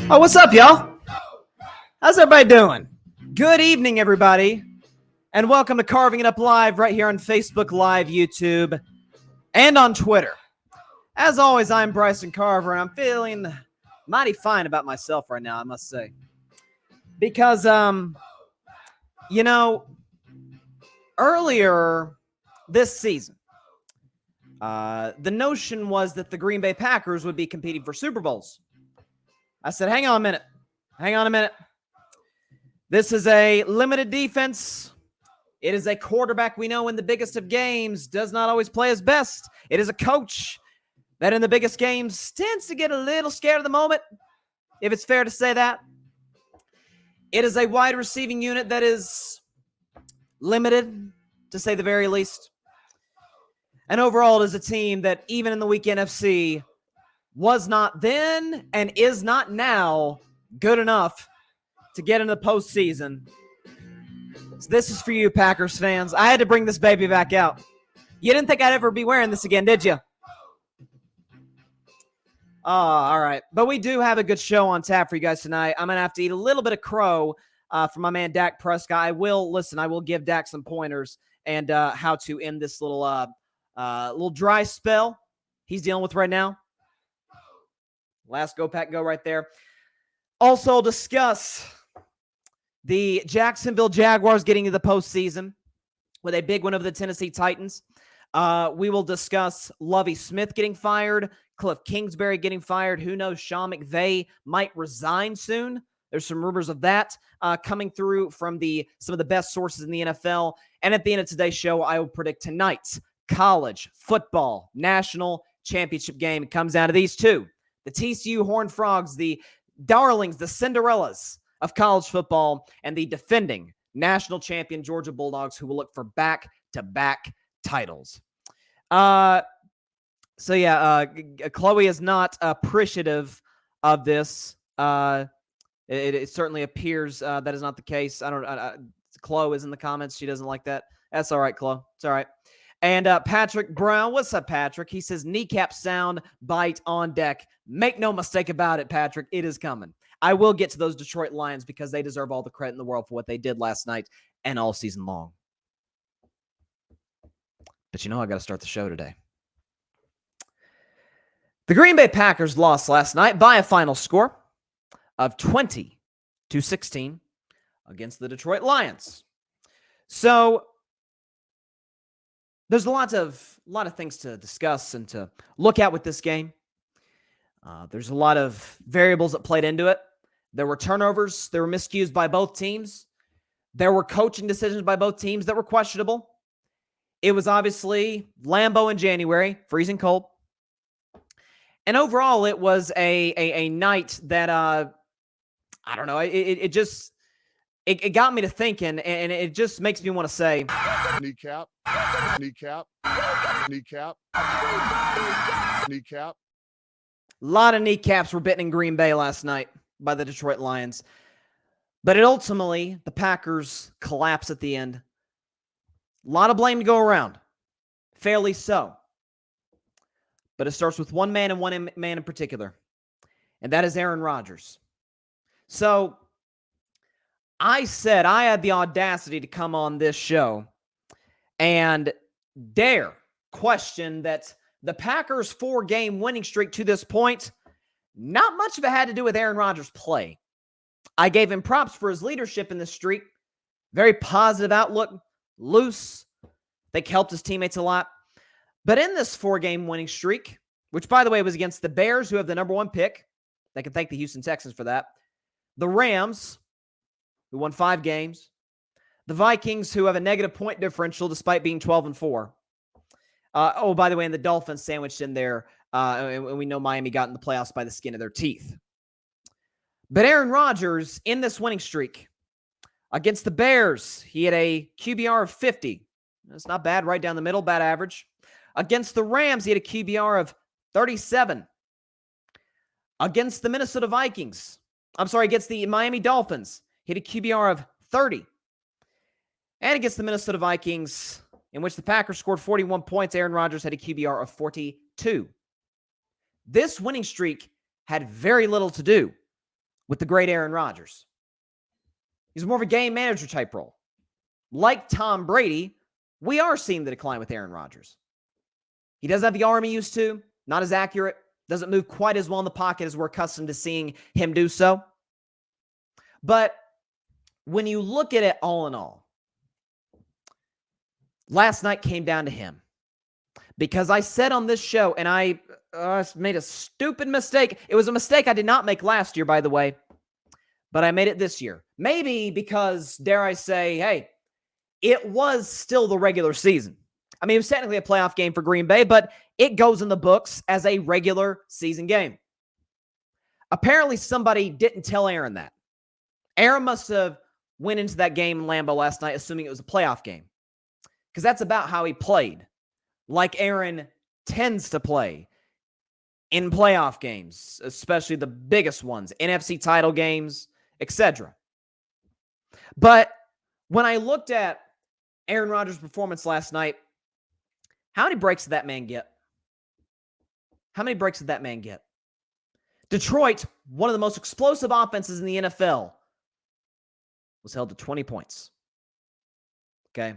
Oh, what's up, y'all? How's everybody doing? Good evening, everybody, and welcome to Carving It Up Live right here on Facebook Live, YouTube, and on Twitter. As always, I'm Bryson Carver, and I'm feeling mighty fine about myself right now, I must say. Because, earlier this season, the notion was that the Green Bay Packers would be competing for Super Bowls. I said, hang on a minute. This is a limited defense. It is a quarterback we know in the biggest of games does not always play his best. It is a coach that in the biggest games tends to get a little scared of the moment, if it's fair to say that. It is a wide receiving unit that is limited, to say the very least. And overall, it is a team that even in the weak NFC was not then and is not now good enough to get into the postseason. So this is for you, Packers fans. I had to bring this baby back out. You didn't think I'd ever be wearing this again, did you? Oh, all right. But we do have a good show on tap for you guys tonight. I'm going to have to eat a little bit of crow from my man Dak Prescott. I will give Dak some pointers and how to end this little dry spell he's dealing with right now. Last Go Pack Go right there. Also discuss the Jacksonville Jaguars getting to the postseason with a big win over the Tennessee Titans. We will discuss Lovie Smith getting fired, Cliff Kingsbury getting fired. Who knows? Sean McVay might resign soon. There's some rumors of that coming through from some of the best sources in the NFL. And at the end of today's show, I will predict tonight's college football national championship game. It comes down to these two. The TCU Horned Frogs, the darlings, the Cinderellas of college football, and the defending national champion Georgia Bulldogs, who will look for back-to-back titles. Chloe is not appreciative of this. It certainly appears that is not the case. Chloe is in the comments. She doesn't like that. That's all right, Chloe. It's all right. And Patrick Brown, what's up, Patrick? He says, kneecap sound bite on deck. Make no mistake about it, Patrick. It is coming. I will get to those Detroit Lions because they deserve all the credit in the world for what they did last night and all season long. But I got to start the show today. The Green Bay Packers lost last night by a final score of 20-16 against the Detroit Lions. So there's a lot of things to discuss and to look at with this game. There's a lot of variables that played into it. There were turnovers. There were miscues by both teams. There were coaching decisions by both teams that were questionable. It was obviously Lambeau in January, freezing cold. And overall, it was a night that, I don't know, it got me to thinking, and it just makes me want to say, Kneecap. A lot of kneecaps were bitten in Green Bay last night by the Detroit Lions. But ultimately, the Packers collapsed at the end. A lot of blame to go around. Fairly so. But it starts with one man and one man in particular. And that is Aaron Rodgers. So I said I had the audacity to come on this show and dare question that the Packers' 4-game winning streak to this point, not much of it had to do with Aaron Rodgers' play. I gave him props for his leadership in this streak. Very positive outlook, loose. I think helped his teammates a lot. But in this 4-game winning streak, which, by the way, was against the Bears, who have the number 1 pick. They can thank the Houston Texans for that. The Rams, who won 5 games. The Vikings, who have a negative point differential despite being 12-4. By the way, and the Dolphins sandwiched in there. And we know Miami got in the playoffs by the skin of their teeth. But Aaron Rodgers, in this winning streak, against the Bears, he had a QBR of 50. That's not bad, right down the middle, bad average. Against the Rams, he had a QBR of 37. Against the against the Miami Dolphins, he had a QBR of 30. And against the Minnesota Vikings, in which the Packers scored 41 points, Aaron Rodgers had a QBR of 42. This winning streak had very little to do with the great Aaron Rodgers. He's more of a game manager type role. Like Tom Brady, we are seeing the decline with Aaron Rodgers. He doesn't have the arm he used to, not as accurate, doesn't move quite as well in the pocket as we're accustomed to seeing him do so. But when you look at it all in all, last night came down to him. Because I said on this show, and I made a stupid mistake. It was a mistake I did not make last year, by the way, but I made it this year. Maybe because, dare I say, hey, it was still the regular season. I mean, it was technically a playoff game for Green Bay, but it goes in the books as a regular season game. Apparently, somebody didn't tell Aaron that. Aaron must have went into that game in Lambeau last night assuming it was a playoff game, because that's about how he played. Like Aaron tends to play in playoff games, especially the biggest ones, NFC title games, etc. But when I looked at Aaron Rodgers' performance last night, how many breaks did that man get? How many breaks did that man get? Detroit, one of the most explosive offenses in the NFL, was held to 20 points. Okay?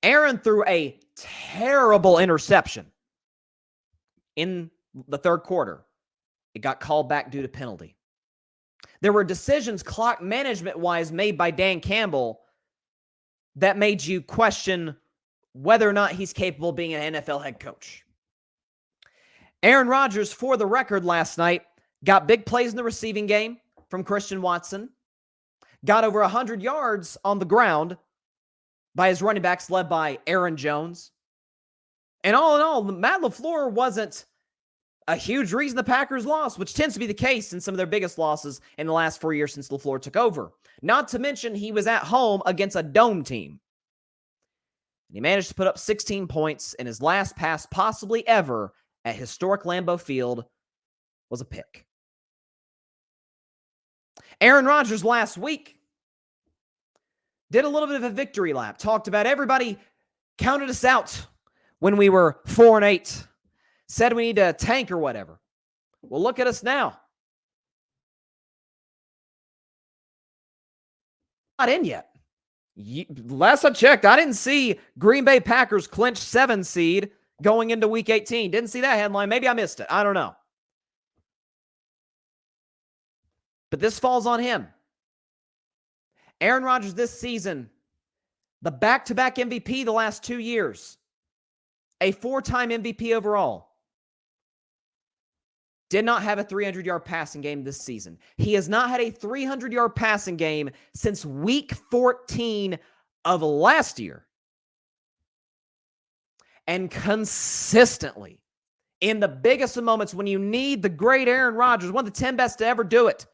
Aaron threw a terrible interception in the third quarter. It got called back due to penalty. There were decisions clock management-wise made by Dan Campbell that made you question whether or not he's capable of being an NFL head coach. Aaron Rodgers, for the record last night, got big plays in the receiving game from Christian Watson, got over 100 yards on the ground by his running backs led by Aaron Jones. And all in all, Matt LaFleur wasn't a huge reason the Packers lost, which tends to be the case in some of their biggest losses in the last 4 years since LaFleur took over. Not to mention he was at home against a dome team. And he managed to put up 16 points, and his last pass possibly ever at historic Lambeau Field was a pick. Aaron Rodgers last week did a little bit of a victory lap. Talked about everybody counted us out when we were 4-8. Said we need to tank or whatever. Well, look at us now. Not in yet. Last I checked, I didn't see Green Bay Packers clinch 7 seed going into Week 18. Didn't see that headline. Maybe I missed it. I don't know. But this falls on him. Aaron Rodgers this season, the back-to-back MVP the last 2 years, a 4-time MVP overall, did not have a 300-yard passing game this season. He has not had a 300-yard passing game since Week 14 of last year. And consistently, in the biggest of moments when you need the great Aaron Rodgers, one of the 10 best to ever do it,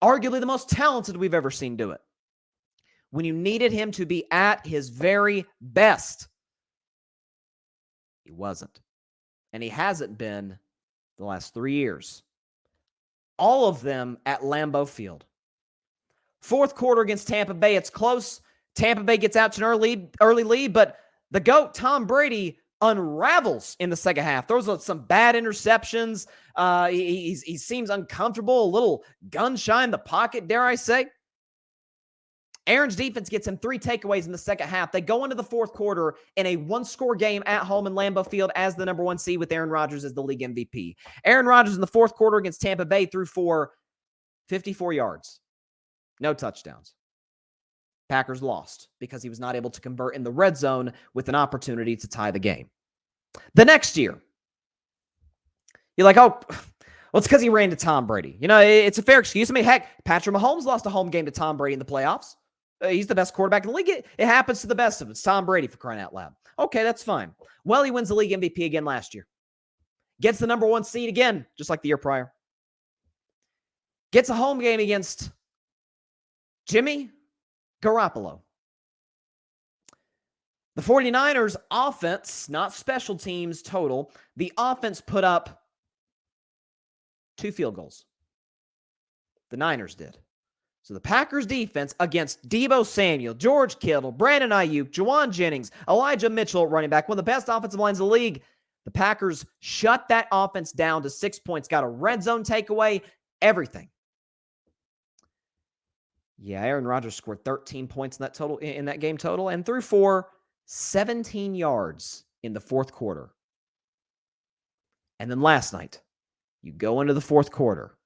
arguably the most talented we've ever seen do it, when you needed him to be at his very best, he wasn't. And he hasn't been the last 3 years. All of them at Lambeau Field. Fourth quarter against Tampa Bay, it's close. Tampa Bay gets out to an early lead, but the GOAT, Tom Brady, unravels in the second half. Throws some bad interceptions. He seems uncomfortable, a little gun-shy in the pocket, dare I say. Aaron's defense gets him 3 takeaways in the second half. They go into the fourth quarter in a 1-score game at home in Lambeau Field as the number 1 seed with Aaron Rodgers as the league MVP. Aaron Rodgers in the fourth quarter against Tampa Bay threw for 54 yards. No touchdowns. Packers lost because he was not able to convert in the red zone with an opportunity to tie the game. The next year, you're like, oh, well, it's because he ran to Tom Brady. You know, it's a fair excuse. I mean, heck, Patrick Mahomes lost a home game to Tom Brady in the playoffs. He's the best quarterback in the league. It happens to the best of us. Tom Brady, for crying out loud. Okay, that's fine. Well, he wins the league MVP again last year. Gets the number 1 seed again, just like the year prior. Gets a home game against Jimmy Garoppolo. The 49ers offense, not special teams total, the offense put up 2 field goals. The Niners did. So the Packers defense against Deebo Samuel, George Kittle, Brandon Ayuk, Juwan Jennings, Elijah Mitchell at running back, one of the best offensive lines in the league. The Packers shut that offense down to 6 points, got a red zone takeaway, everything. Yeah, Aaron Rodgers scored 13 points in that game total and threw for 17 yards in the fourth quarter. And then last night, you go into the fourth quarter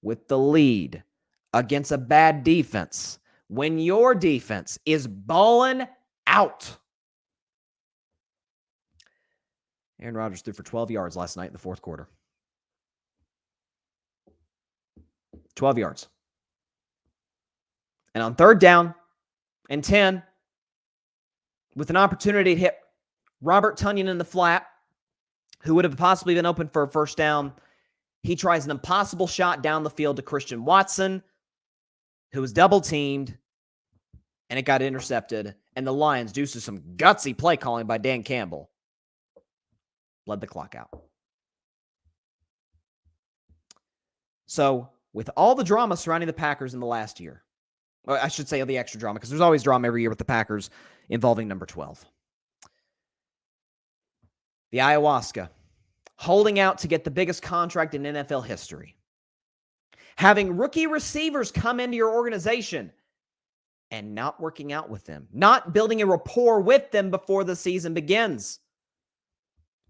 with the lead against a bad defense when your defense is balling out. Aaron Rodgers threw for 12 yards last night in the fourth quarter. 12 yards. And on third down and 10, with an opportunity to hit Robert Tonyan in the flat, who would have possibly been open for a first down, he tries an impossible shot down the field to Christian Watson, who was double-teamed, and it got intercepted. And the Lions, due to some gutsy play calling by Dan Campbell, bled the clock out. So, with all the drama surrounding the Packers in the last year, or I should say the extra drama, because there's always drama every year with the Packers involving number 12. The ayahuasca, holding out to get the biggest contract in NFL history. Having rookie receivers come into your organization and not working out with them. Not building a rapport with them before the season begins.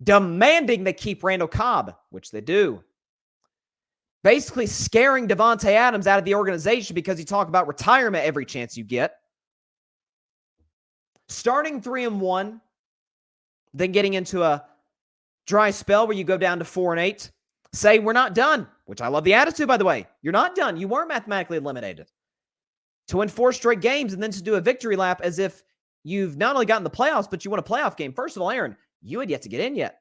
Demanding they keep Randall Cobb, which they do. Basically scaring Devontae Adams out of the organization because you talk about retirement every chance you get. Starting 3-1, then getting into a dry spell where you go down to 4-8. Say, we're not done, which I love the attitude, by the way. You're not done. You weren't mathematically eliminated. To win 4 straight games and then to do a victory lap as if you've not only gotten the playoffs, but you won a playoff game. First of all, Aaron, you had yet to get in yet.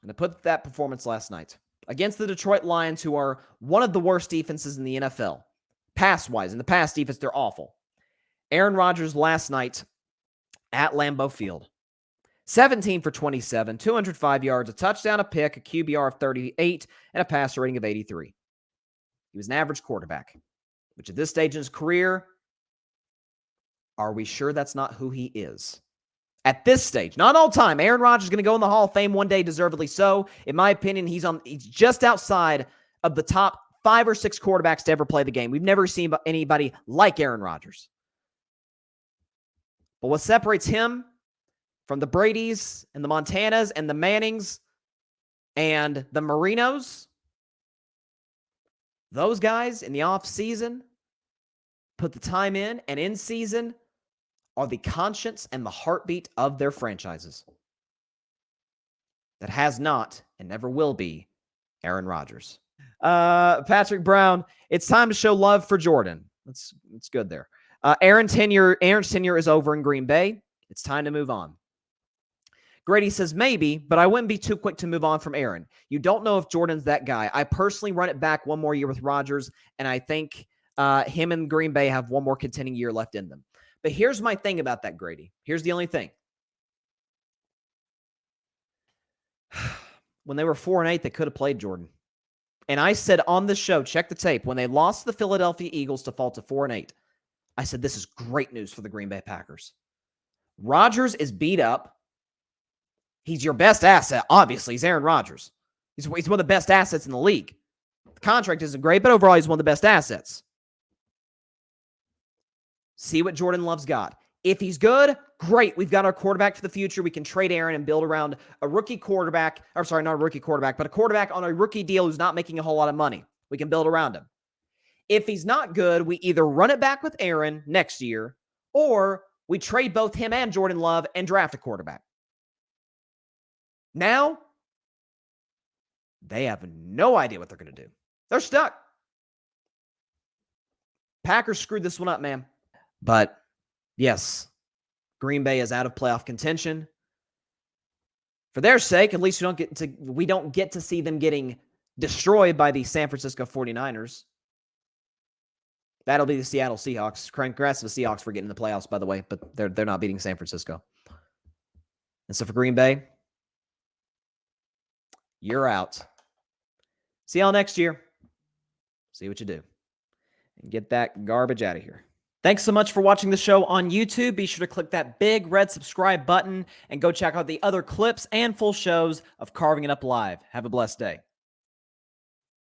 And to put that performance last night against the Detroit Lions, who are one of the worst defenses in the NFL, pass-wise. In the pass defense, they're awful. Aaron Rodgers last night at Lambeau Field, 17 for 27, 205 yards, a touchdown, a pick, a QBR of 38, and a passer rating of 83. He was an average quarterback, which at this stage in his career, are we sure that's not who he is? At this stage, not all time. Aaron Rodgers is going to go in the Hall of Fame one day, deservedly so. In my opinion, he's just outside of the top 5 or 6 quarterbacks to ever play the game. We've never seen anybody like Aaron Rodgers. But what separates him from the Bradys and the Montanas and the Mannings and the Marinos, those guys in the offseason put the time in season are the conscience and the heartbeat of their franchises. That has not and never will be Aaron Rodgers. Patrick Brown, it's time to show love for Jordan. It's good there. Aaron's tenure is over in Green Bay. It's time to move on. Grady says, maybe, but I wouldn't be too quick to move on from Aaron. You don't know if Jordan's that guy. I personally run it back one more year with Rodgers, and I think him and Green Bay have one more contending year left in them. But here's my thing about that, Grady. Here's the only thing. When they were 4-8, they could have played Jordan. And I said on the show, check the tape, when they lost to the Philadelphia Eagles to fall to 4-8, I said, this is great news for the Green Bay Packers. Rodgers is beat up. He's your best asset. Obviously, he's Aaron Rodgers. He's one of the best assets in the league. The contract isn't great, but overall, he's one of the best assets. See what Jordan Love's got. If he's good, great. We've got our quarterback for the future. We can trade Aaron and build around a rookie quarterback. Or sorry, not a rookie quarterback, but a quarterback on a rookie deal who's not making a whole lot of money. We can build around him. If he's not good, we either run it back with Aaron next year, or we trade both him and Jordan Love and draft a quarterback. Now, they have no idea what they're going to do. They're stuck. Packers screwed this one up, man. But, yes, Green Bay is out of playoff contention. For their sake, at least we don't get to see them getting destroyed by the San Francisco 49ers. That'll be the Seattle Seahawks. Congrats to the Seahawks for getting in the playoffs, by the way, but they're not beating San Francisco. And so for Green Bay, you're out. See y'all next year. See what you do. And get that garbage out of here. Thanks so much for watching the show on YouTube. Be sure to click that big red subscribe button and go check out the other clips and full shows of Carving It Up Live. Have a blessed day.